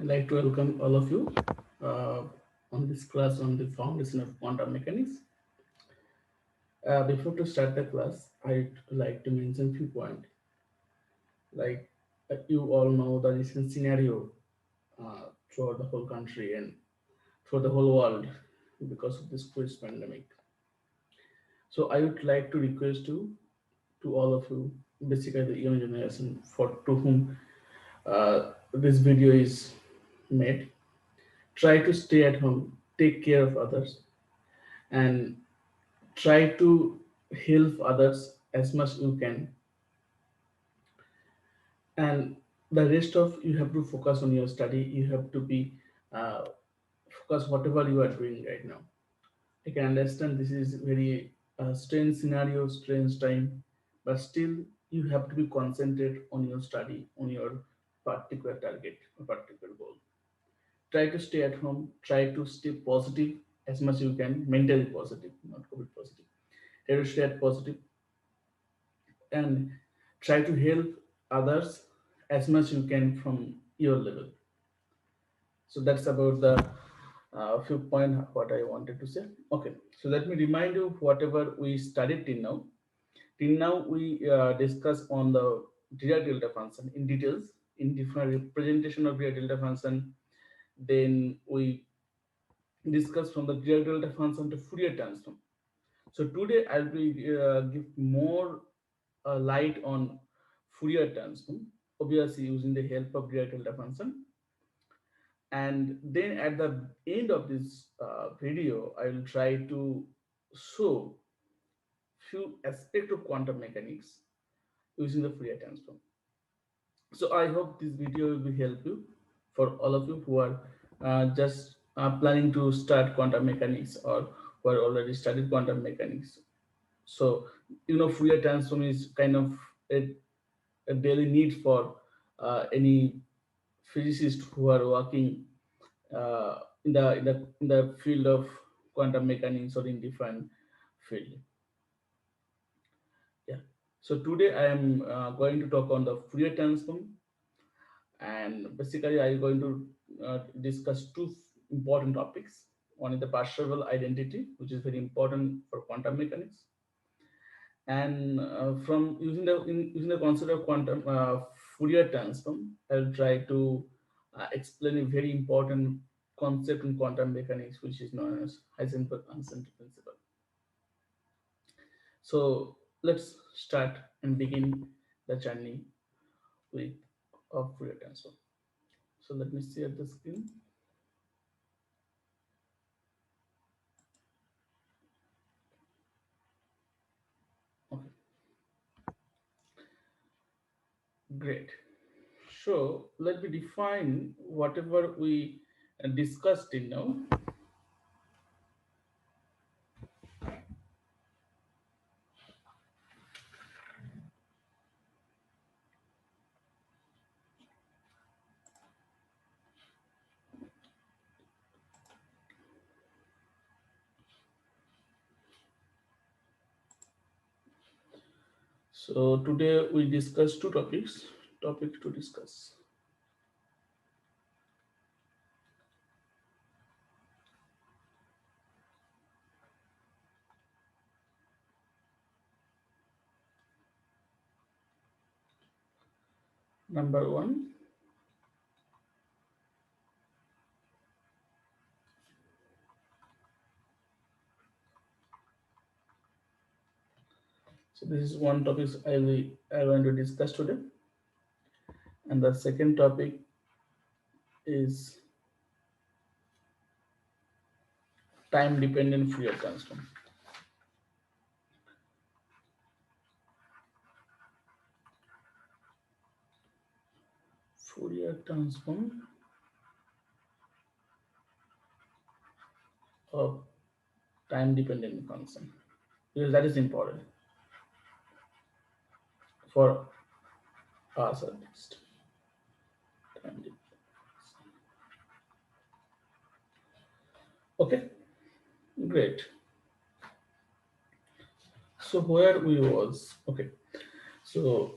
like to welcome all of you uh, on this class on the foundation of quantum mechanics. Before to start the class, I'd like to mention few points. Like you all know the recent scenario throughout the whole country and throughout the whole world because of this COVID pandemic. So I would like to request you to all of you, basically the young generation, for to whom this video is made. Try to stay at home, take care of others, and try to help others as much you can, and the rest of you have to focus on your study. You have to be uh, focus whatever you are doing right now. I can understand this is very strange scenario, strange time, but still you have to be concentrated on your study, on your particular target or particular goal. Try to stay at home, try to stay positive as much you can, mentally positive, not COVID positive. Try to stay positive and try to help others as much you can from your level. So that's about the few point what I wanted to say. Okay, so let me remind you whatever we studied till now. Till now we discussed on the Dirac delta function in details, in different representation of Dirac delta function. Then we discussed from the Dirac delta function to Fourier transform. So today I'll be give more light on Fourier transform, obviously using the help of Dirac delta function. And then at the end of this video, I will try to show few aspects of quantum mechanics using the Fourier transform. So I hope this video will be help you for all of you who are just planning to start quantum mechanics or who are already studied quantum mechanics. So Fourier transform is kind of a daily need for any physicists who are working in the field of quantum mechanics or in different field. Yeah. So today I am going to talk on the Fourier transform, and basically I am going to discuss two important topics. One is the Persaval identity, which is very important for quantum mechanics, and from using the concept of quantum Fourier transform, I'll try to explain a very important concept in quantum mechanics, which is known as Heisenberg uncertainty principle. So let's start and begin the journey with of Fourier transform. So let me share the screen. Okay, great. So let me define whatever we discussed in now. So today we discuss two topics to discuss. Number one, so this is one topic I want to discuss today, and the second topic is time dependent Fourier transform. Fourier transform of time dependent function, because that is important for us at least. Time dependent. Okay, great. So where we was, okay. So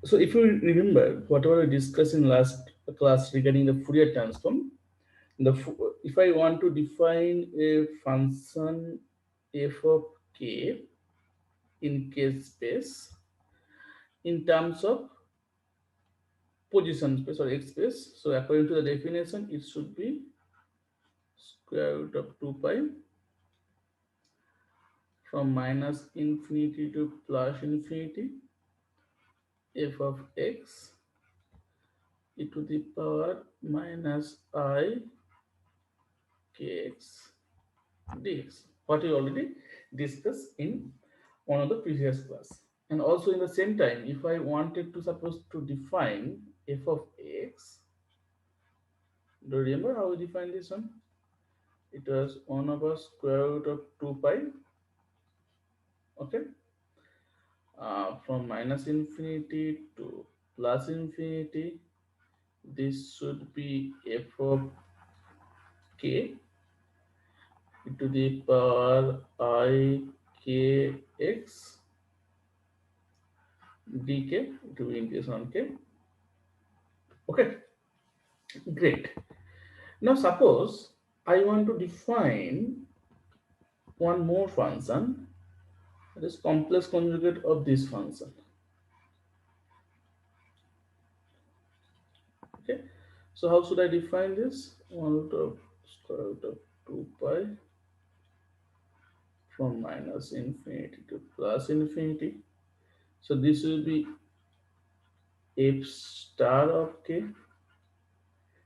So if you remember whatever we discussed in last class regarding the Fourier transform, if I want to define a function f of k in k space in terms of position space or x space, so according to the definition, it should be square root of 2 pi from minus infinity to plus infinity f of x e to the power minus I kx dx, what we already discussed in one of the previous class. And also in the same time, if I wanted to suppose to define f of x, do you remember how we defined this one? It was 1 over square root of 2 pi, okay, from minus infinity to plus infinity. This should be f of k to the power I kx dk to integration on k. Okay, great. Now suppose I want to define one more function, that is complex conjugate of this function. Okay, so how should I define this? 1 root of square root of 2 pi from minus infinity to plus infinity. So this will be f star of k.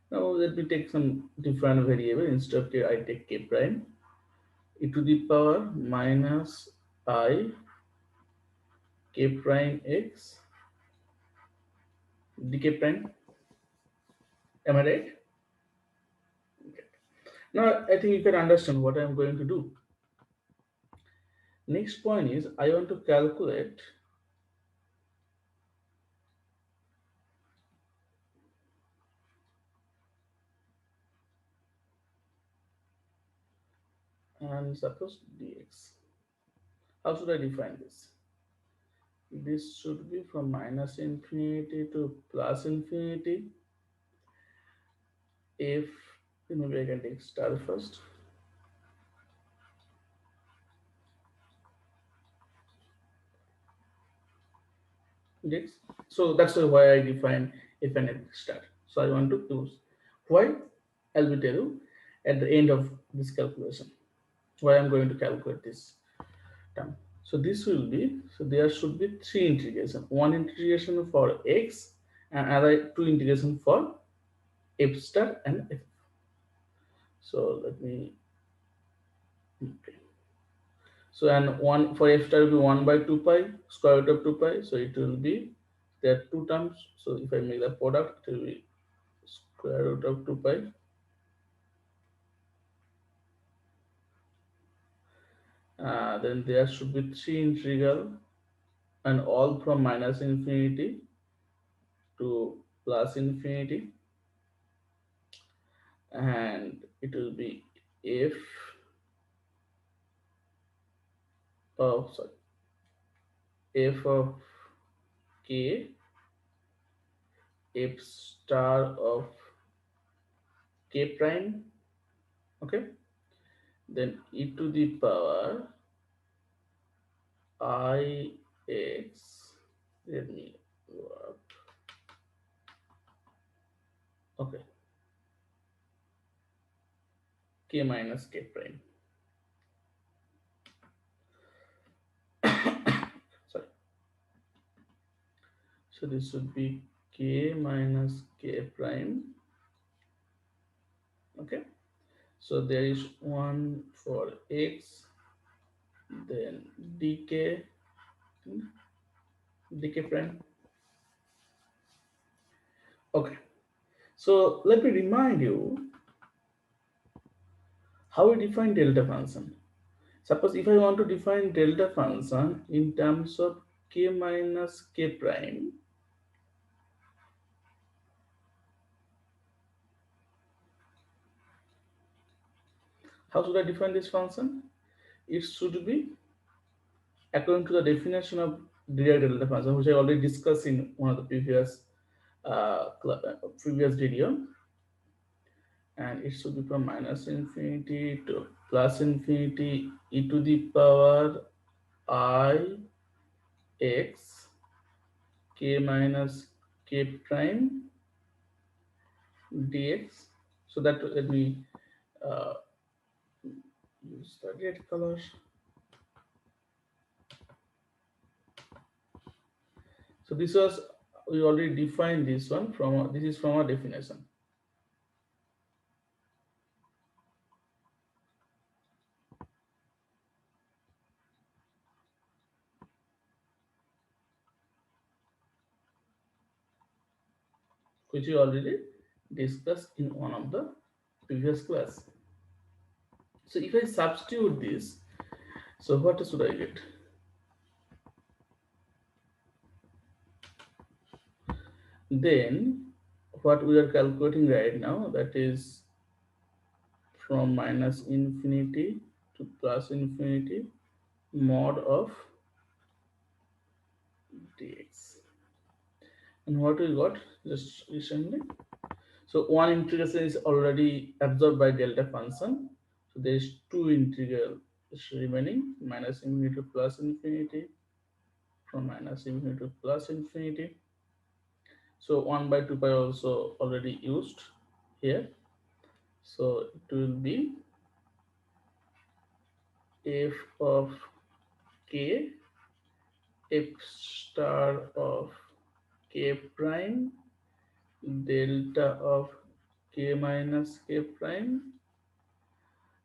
Now let me take some different variable. Instead of k, I take k prime e to the power minus I k prime x dk prime. Am I right? Okay. Now I think you can understand what I am going to do. Next point is I want to calculate and suppose dx. How should I define this? This should be from minus infinity to plus infinity. If maybe I can take star first. Dx. So that's why I define if and f star. So I want to use why. I'll be tell you at the end of this calculation why I'm going to calculate this term. So this will be, so there should be three integration. One integration for x and other two integration for f star and f. So let me, okay. So and one for f star will be 1 by 2 pi square root of 2 pi. So it will be, there are two terms. So if I make the product, it will be square root of 2 pi. Then there should be three integral and all from minus infinity to plus infinity, and it will be f of, sorry, f of k f star of k prime, okay, then e to the power I x, let me go up, okay, k minus k prime, sorry, so this would be k minus k prime, okay. So there is one for x, then dk dk prime. Okay, so let me remind you how we define delta function. Suppose if I want to define delta function in terms of k minus k prime, how should I define this function? It should be according to the definition of Dirac delta function, which I already discussed in one of the previous video, and it should be from minus infinity to plus infinity e to the power I x k minus k prime dx. So that let me uh, use the red color. So this was, we already defined this one from, this is from our definition. Which we already discussed in one of the previous class. So if I substitute this, so what should I get? Then what we are calculating right now, that is from minus infinity to plus infinity mod of dx. And what we got just recently? So one integration is already absorbed by delta function. So there is two integral remaining, minus infinity to plus infinity, from minus infinity to plus infinity. So 1 by 2 pi also already used here. So it will be f of k, f star of k prime, delta of k minus k prime.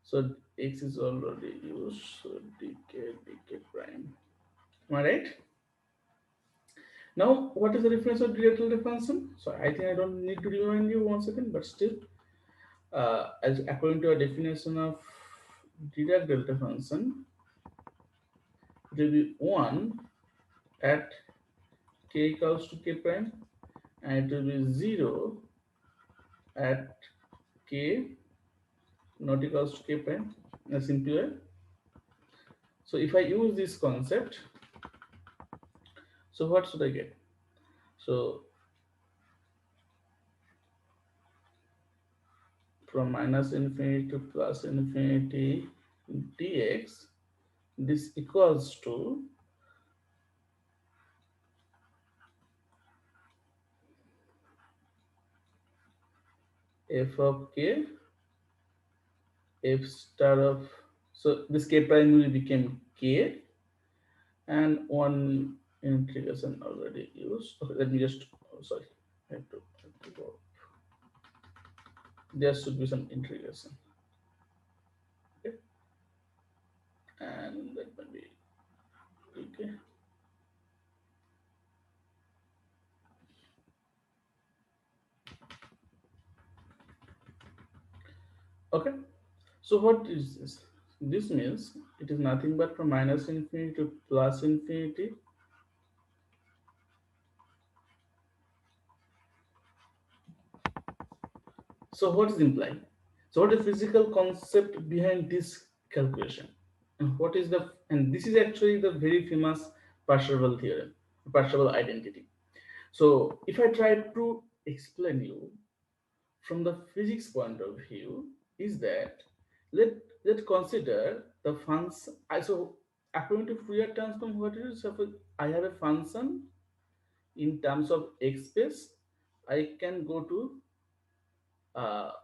So x is already used, so dk prime. Am I right? Now, what is the difference of directional function? So I think I don't need to remind you once again, but still, as according to a definition of Dirac delta function, it will be 1 at k equals to k prime, and it will be 0 at k not equals to k prime, in a simple way. So if I use this concept, so what should I get? So from minus infinity to plus infinity dx, this equals to f of k, f star of, so this k prime will become k, and one integration already used. Okay, let me just, oh, sorry, I have to go. There should be some integration. Okay, and that might be okay. Okay, so what is this? This means it is nothing but from minus infinity to plus infinity. So what is implied? So what is the physical concept behind this calculation? And what is the, and this is actually the very famous Persaval theorem, Persaval identity. So if I try to explain you from the physics point of view, is that let let's consider the function. So according to Fourier transform, what is, suppose I have a function in terms of x space, I can go to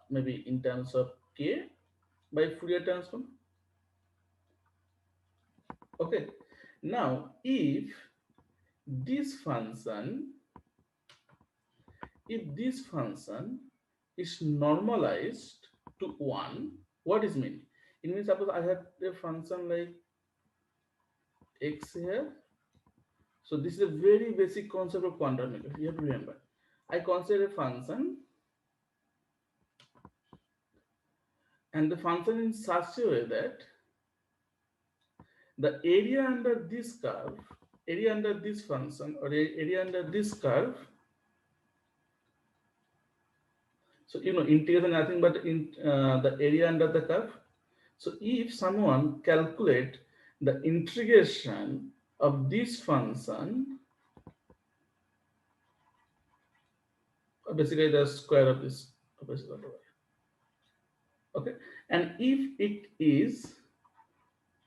maybe in terms of k by Fourier transform. Okay. Now, this function, if this function is normalized to 1, what is mean? It means suppose I have a function like x here. So this is a very basic concept of quantum mechanics. You have to remember. I consider a function, and the function in such a way that the area under this curve, area under this function, or area under this curve. So integration nothing but in the area under the curve. So if someone calculate the integration of this function, basically the square of this, okay, and if it is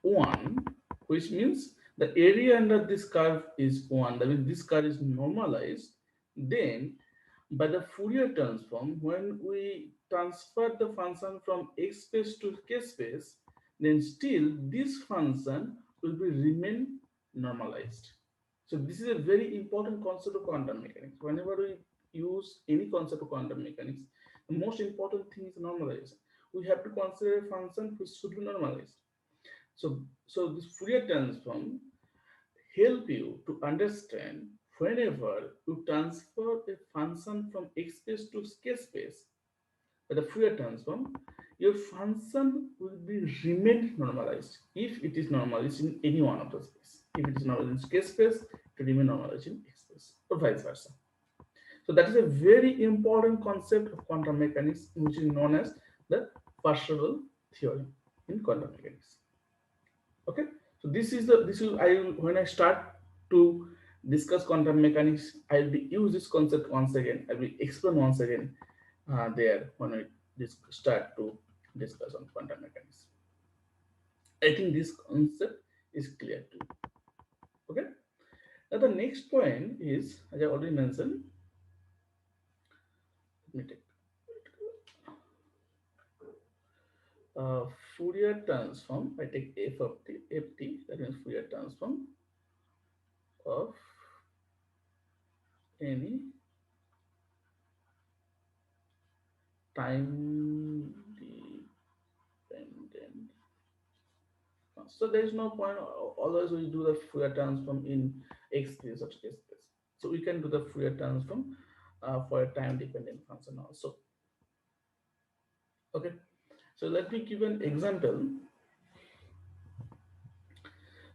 1, which means the area under this curve is 1, that means this curve is normalized, then by the Fourier transform, when we transfer the function from x space to k space, then still this function will be remain normalized. So this is a very important concept of quantum mechanics. Whenever we use any concept of quantum mechanics, the most important thing is normalization. We have to consider a function which should be normalized. So this Fourier transform help you to understand whenever you transfer a function from x space to k space by the Fourier transform, your function will be remain normalized if it is normalized in any one of the space. If it is normalized in k space, it will remain normalized in x space, or vice versa. So that is a very important concept of quantum mechanics, which is known as the Persaval theorem in quantum mechanics. Okay, so this is I will, when I start to discuss quantum mechanics, I'll be use this concept once again. I will explain once again there when I start to discuss on quantum mechanics. I think this concept is clear to you. Okay, now the next point is, as I already mentioned, let me take uh, Fourier transform. I take f of t, ft, that means Fourier transform of any time dependent. So there is no point always we do the Fourier transform in x space or k space. So we can do the Fourier transform for a time dependent function also. Okay. So let me give an example.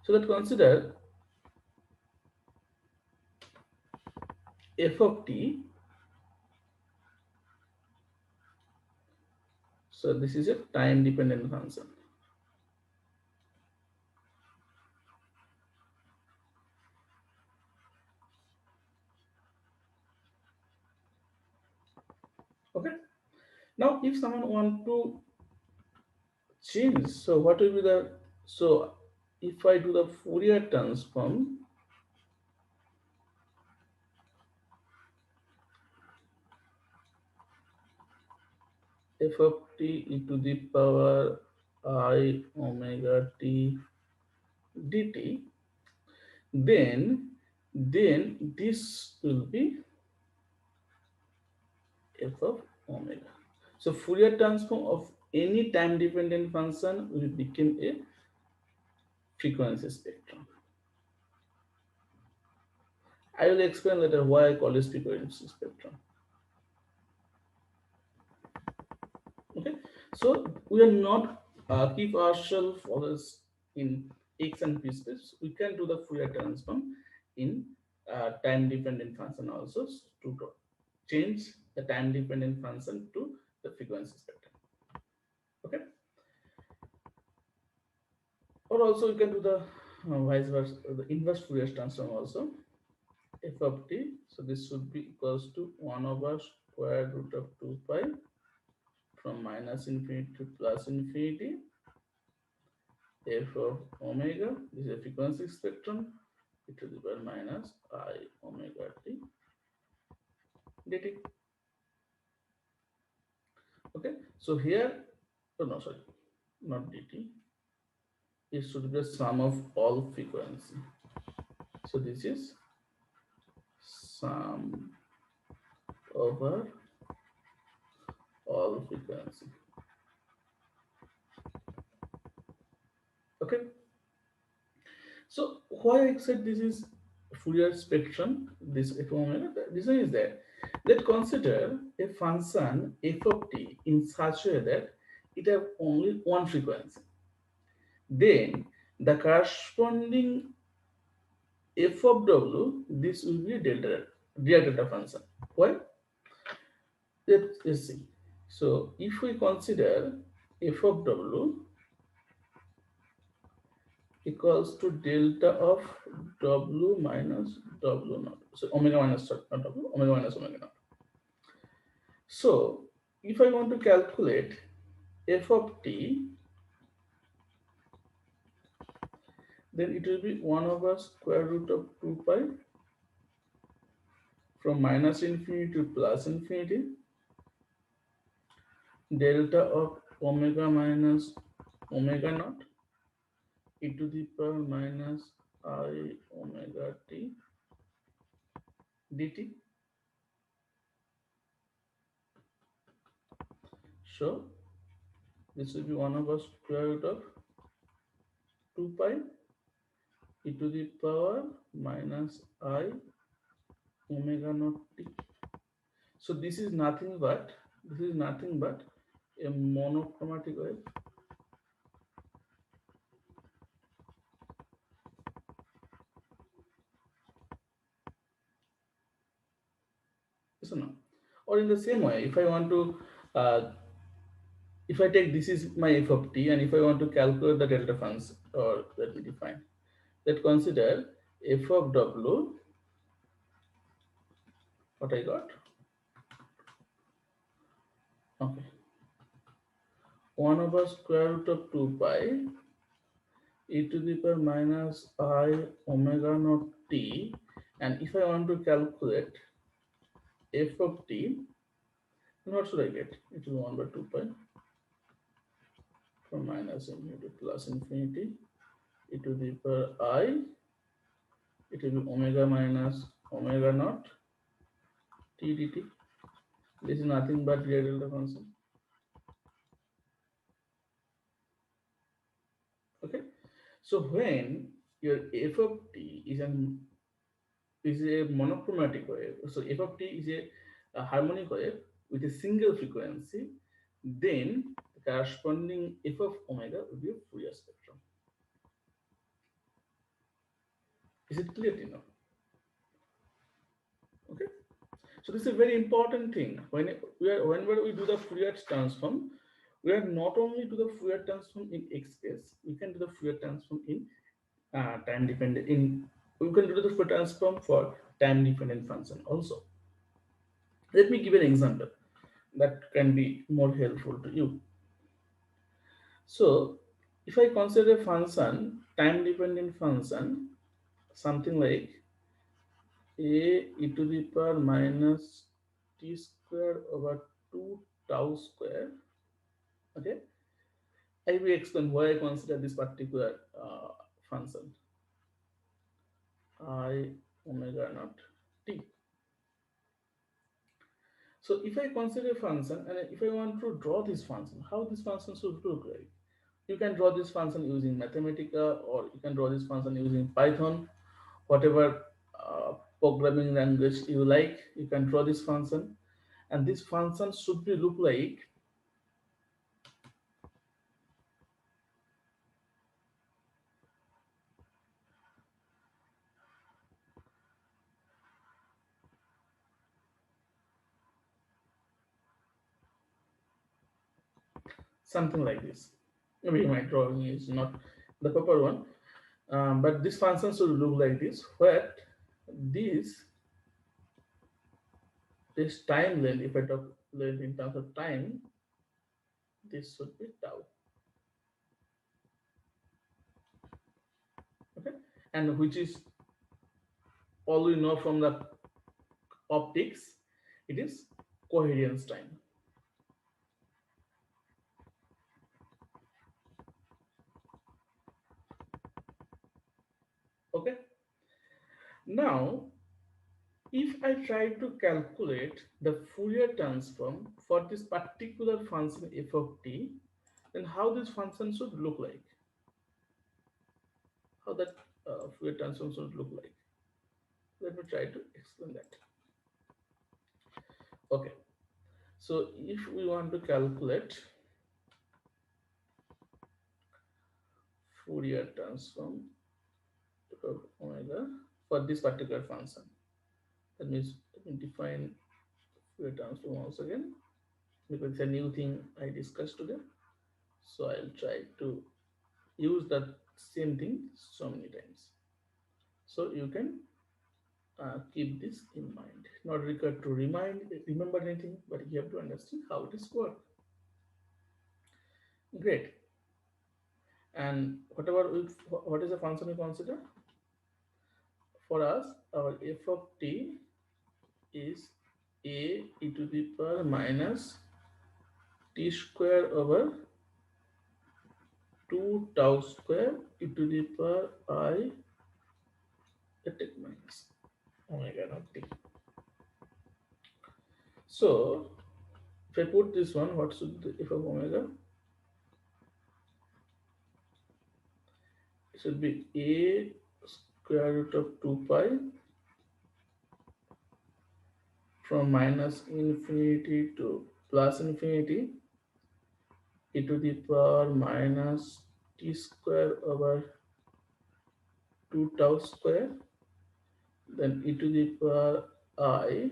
So that consider f of t. So this is a time dependent function. Okay. Now if someone want to change, so what will be the, so if I do the Fourier transform f of t e to the power I omega t dt, then this will be f of omega. So Fourier transform of any time dependent function will become a frequency spectrum. I will explain later why I call this frequency spectrum. Okay, so we are not keep ourselves always in x and p space. We can do the Fourier transform in time dependent function also to change the time dependent function to the frequency spectrum. Okay, or also you can do the vice versa, the inverse Fourier transform also, f of t. So this should be equals to 1 over square root of 2 pi from minus infinity to plus infinity f of omega, this is a frequency spectrum, e to the power minus I omega t dt. Okay, so here, oh no, sorry, not dt, it should be the sum of all frequency. So this is sum over all frequency. Okay, so why I said this is Fourier spectrum, this f omega, the reason is that let consider a function f of t in such a way that it have only one frequency. Then the corresponding f of w, this will be a delta function. Why? Let's see. So if we consider f of w equals to delta of w minus w naught. So omega minus not w, omega minus omega naught. So if I want to calculate f of t, then it will be 1 over square root of 2 pi from minus infinity to plus infinity, delta of omega minus omega naught e to the power minus I omega t dt. So this will be 1 over square root of 2 pi e to the power minus I omega naught t. So this is nothing but a monochromatic wave. Yes or no? Or in the same way, if I want to if I take this is my f of t, and if I want to calculate the delta function, or let me define that, consider f of w, what I got, okay, 1 over square root of 2 pi e to the power minus I omega naught t, and if I want to calculate f of t, then what should I get? It will be 1 by 2 pi from minus infinity to plus infinity e to the power I, it will be omega minus omega naught t dt. This is nothing but real delta function. Okay, so when your f of t is a monochromatic wave, so f of t is a harmonic wave with a single frequency, then the corresponding f of omega will be a Fourier spectrum. Is it clear to now? Okay, so this is a very important thing. Whenever we do the Fourier transform, we are not only do the Fourier transform in x space, we can do the Fourier transform in time dependent in we can do the Fourier transform for time dependent function also. Let me give an example that can be more helpful to you. So if I consider a function, time dependent function, something like a e to the power minus t square over 2 tau square, okay, I will explain why I consider this particular function I omega naught t. So if I consider a function and if I want to draw this function, how this function should look like? You can draw this function using Mathematica, or you can draw this function using Python, whatever programming language you like. You can draw this function, and this function should be look like something like this. Maybe my drawing is not the proper one, but this function should look like this, where this this time length, if I talk length in terms of time, this should be tau. Okay, and which is all we know from the optics, it is coherence time. Okay, now if I try to calculate the Fourier transform for this particular function f of t, then how this function should look like, how that Fourier transform should look like, let me try to explain that. Okay, so if we want to calculate Fourier transform of omega for this particular function, that means let me define Fourier transform once again, because it's a new thing I discussed today. So I'll try to use that same thing so many times. So you can keep this in mind. Not required to remember anything, but you have to understand how it is work. Great. And what is the function we consider? For us, our f of t is a e to the power minus t square over 2 tau square e to the power I at minus omega naught t. So if I put this one, what should the f of omega? It should be a square root of 2 pi from minus infinity to plus infinity e to the power minus t square over 2 tau square, then e to the power I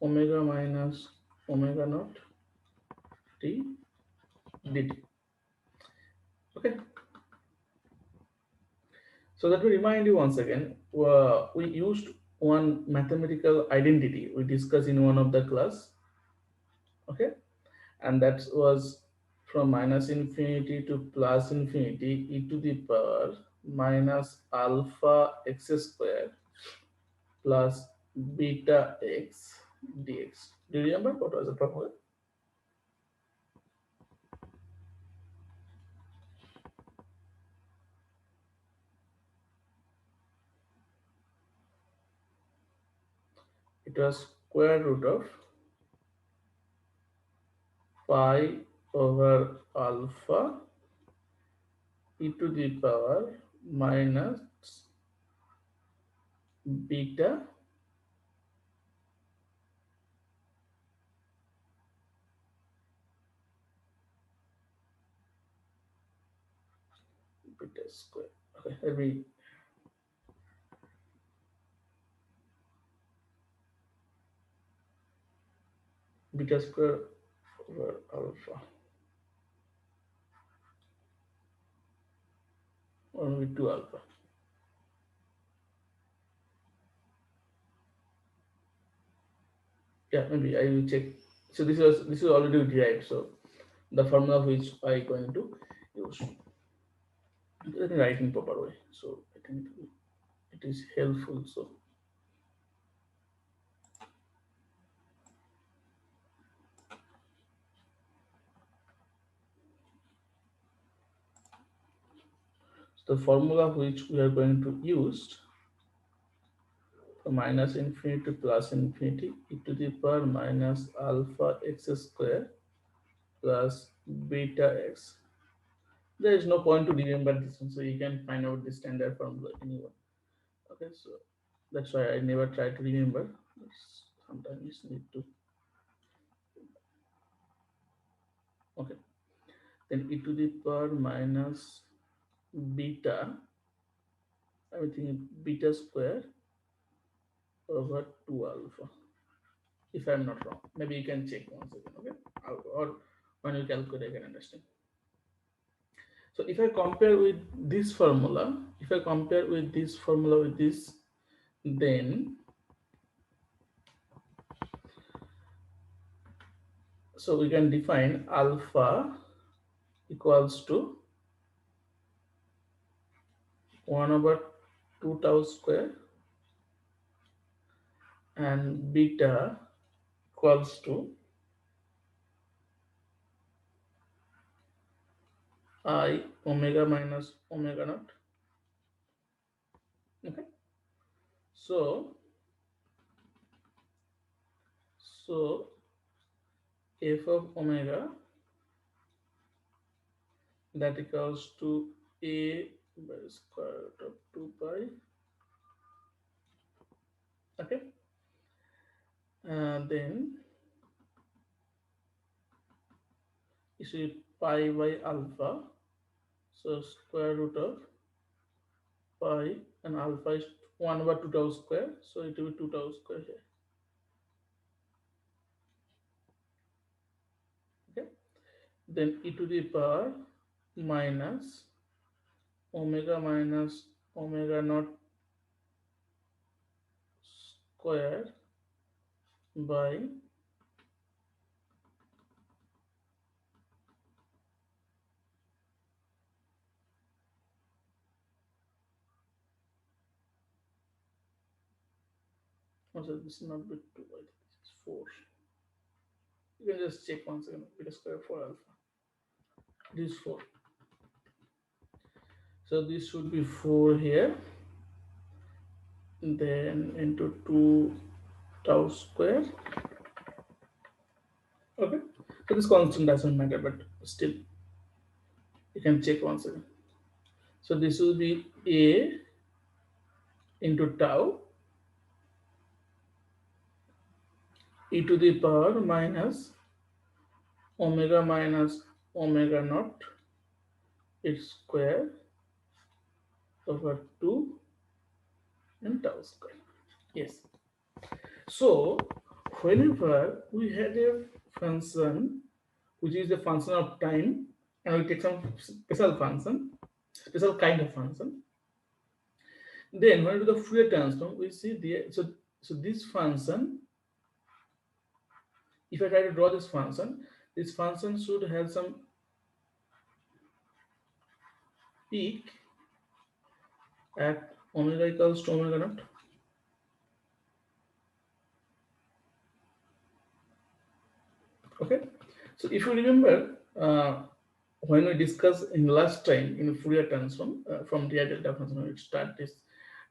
omega minus omega naught t dt. Okay, so that will remind you once again, we used one mathematical identity we discussed in one of the class. Okay, and that was from minus infinity to plus infinity e to the power minus alpha x square plus beta x dx. Do you remember what was the formula? It was square root of pi over alpha e to the power minus beta beta square. Okay, let me beta square over alpha or maybe 2 alpha. Yeah, maybe I will check. So this is already derived. So the formula which I going to use. Let me write in proper way. So I think it is helpful. So the formula which we are going to use from minus infinity to plus infinity e to the power minus alpha x square plus beta x. There is no point to remember this one, so you can find out the standard formula anyone. Okay, so that's why I never try to remember. Sometimes need to. Okay, then e to the power minus beta, I think beta square over 2 alpha. If I'm not wrong, maybe you can check once again. Okay, or when you calculate, I can understand. So if I compare with this formula, if I compare with this formula with this, then so we can define alpha equals to 1 over 2 tau square and beta equals to I omega minus omega naught. Okay, so so f of omega, that equals to a by square root of 2 pi. Okay, then you see pi by alpha, so square root of pi, and alpha is 1 over 2 tau square, so it will be 2 tau square here. Okay, then e to the power minus omega minus omega naught square by also this is not bit 2, I think this is 4. You can just check once again beta square for alpha. This is 4. So this should be 4 here, then into 2 tau square. Okay. So this constant doesn't matter, but still you can check once again. So this will be a into tau e to the power minus omega minus omega naught its square over 2 and tau square. Yes. So whenever we had a function which is a function of time, and we take some special function, special kind of function, then when we do the Fourier transform, we see the so this function, if I try to draw this function should have some peak at omega equals to omega naught. Okay, so if you remember, when we discussed in last time in Fourier transform from dI delta function, we start this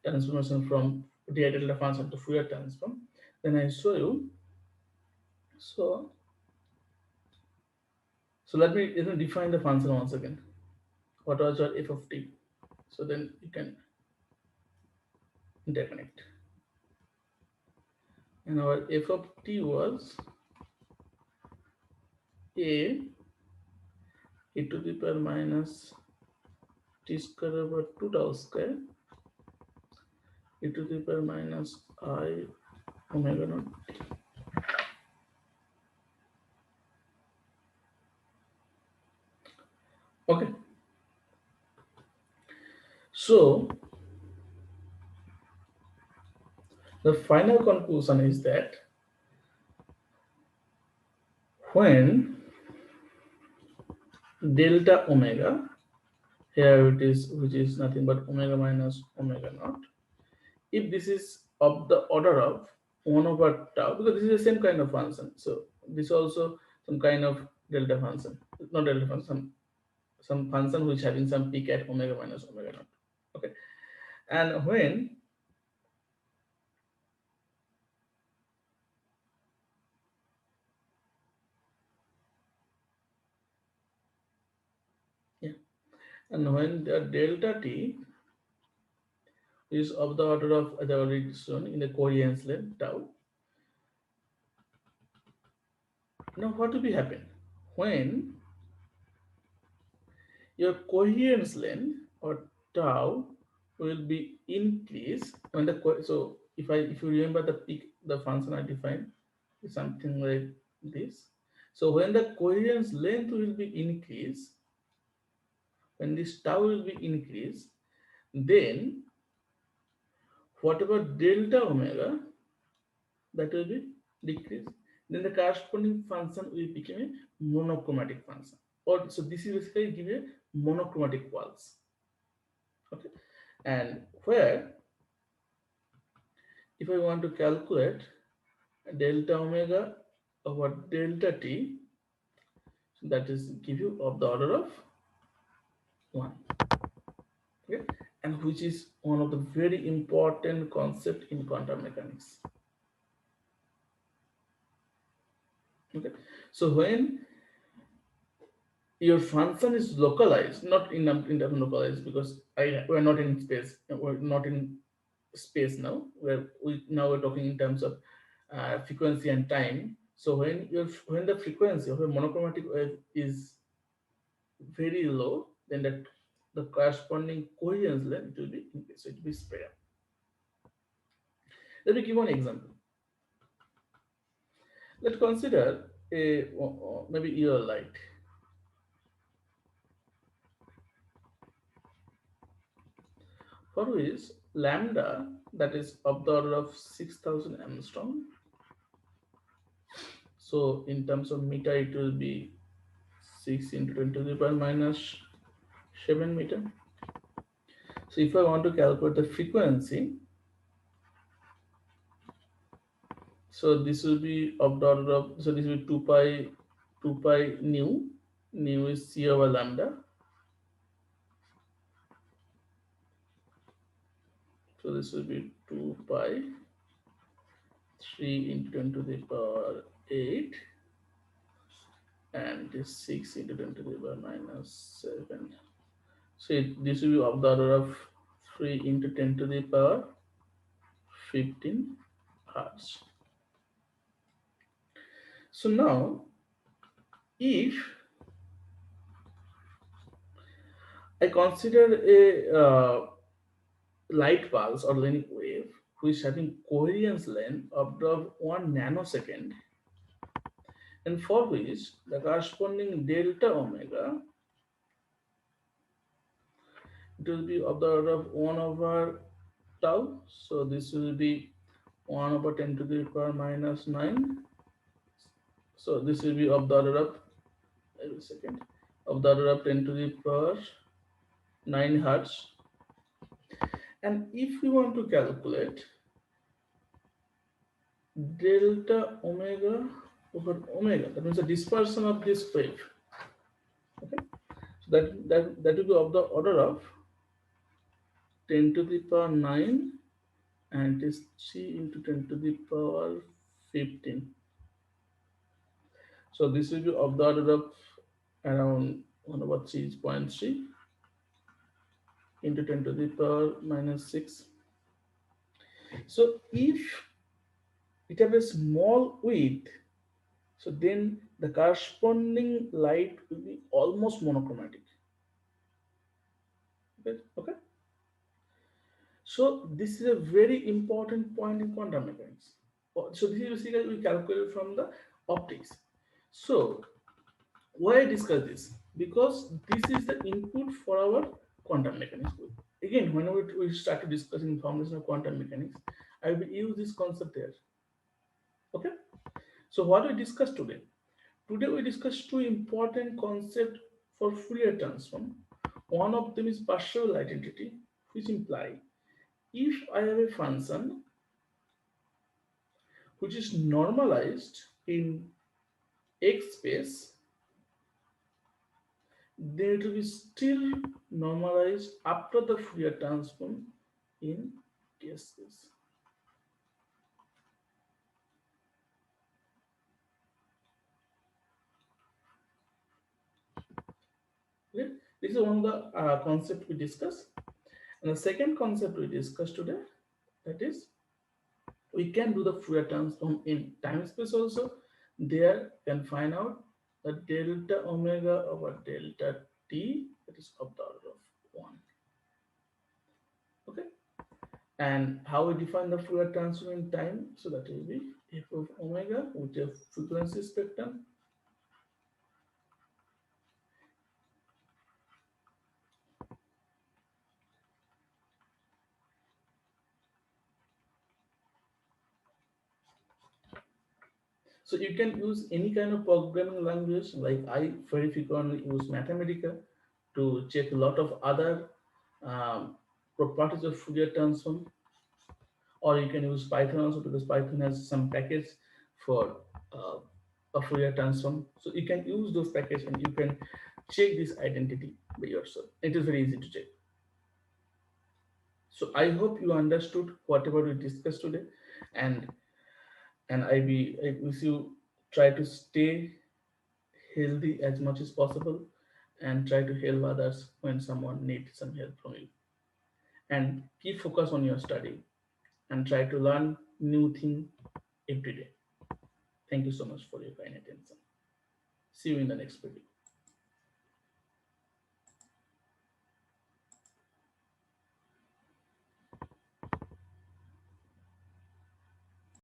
transformation from dI delta function to Fourier transform. Then I show you. So let me define the function once again. What was your f of t? So then you can interconnect. And our f of t was a e to the power minus t square over 2 tau square e to the power minus I omega naught. Okay. So the final conclusion is that when delta omega, here it is, which is nothing but omega minus omega naught, if this is of the order of 1 over tau, because this is the same kind of function, so this also some kind of delta function, not delta function, some function which having some peak at omega minus omega naught. Okay, and when yeah, and when the delta t is of the order of, as I already shown, in the coherence length tau. Now what will be happen when your coherence length or tau will be increased when the so if you remember the peak, the function I defined is something like this. So when the coherence length will be increased, when this tau will be increased, then whatever delta omega that will be decreased, then the corresponding function will become a monochromatic function. Or so this is basically give a monochromatic pulse. Okay, and where if I want to calculate delta omega over delta t, that is give you of the order of 1. Okay, and which is one of the very important concept in quantum mechanics. Okay, so when your function is localized, not in terms of localized, because we're not in space, we're not in space now, where we're talking in terms of frequency and time. So when the frequency of a monochromatic wave is very low, then the corresponding coherence length will be increased, so it will be spread out. Let me give one example. Let's consider a maybe ear light. for which lambda, that is of the order of 6000 Armstrong. So in terms of meter, it will be 6 into 10 to the power minus 7 meter. So if I want to calculate the frequency, so this will be of the order of, so this will be 2 pi nu is c over lambda. So this will be 2 pi 3 into 10 to the power 8, and this 6 into 10 to the power minus 7. So this will be of the order of 3 into 10 to the power 15 hertz. So now, if I consider a light pulse or linear wave which is having coherence length of the 1 nanosecond, and for which the corresponding delta omega, it will be of the order of 1 over tau. So this will be 1 over 10 to the power minus 9. So this will be of the order of, wait a second, of the order of 10 to the power 9 hertz. And if we want to calculate delta omega over omega, that means the dispersion of this wave. Okay, so that will be of the order of 10 to the power 9, and it is 3 into 10 to the power 15. So this will be of the order of around 1 over 3.3 into 10 to the power minus 6. So if it have a small width, so then the corresponding light will be almost monochromatic. Okay. So this is a very important point in quantum mechanics. So this is basically we calculate from the optics. So why I discuss this? Because this is the input for our quantum mechanics. Again, whenever we start discussing foundation of quantum mechanics, I will use this concept there. Okay. So what we discussed today? Today we discussed two important concepts for Fourier transform. One of them is Persaval identity, which imply if I have a function which is normalized in x space, then it will be still normalized after the Fourier transform in k space. Okay? This is one of the concepts we discussed. And the second concept we discussed today, that is we can do the Fourier transform in time space also. There you can find out the delta omega over delta t, that is of the order of 1. Okay, and how we define the Fourier transform in time? So that will be f of omega with a frequency spectrum. So you can use any kind of programming language, like I very frequently use Mathematica to check a lot of other um, properties of Fourier transform, or you can use Python also, because Python has some package for a Fourier transform. So you can use those packages and you can check this identity by yourself. It is very easy to check. So I hope you understood whatever we discussed today, and I wish you try to stay healthy as much as possible, and try to help others when someone needs some help from you, and keep focus on your study and try to learn new thing every day. Thank you so much for your kind attention. See you in the next video.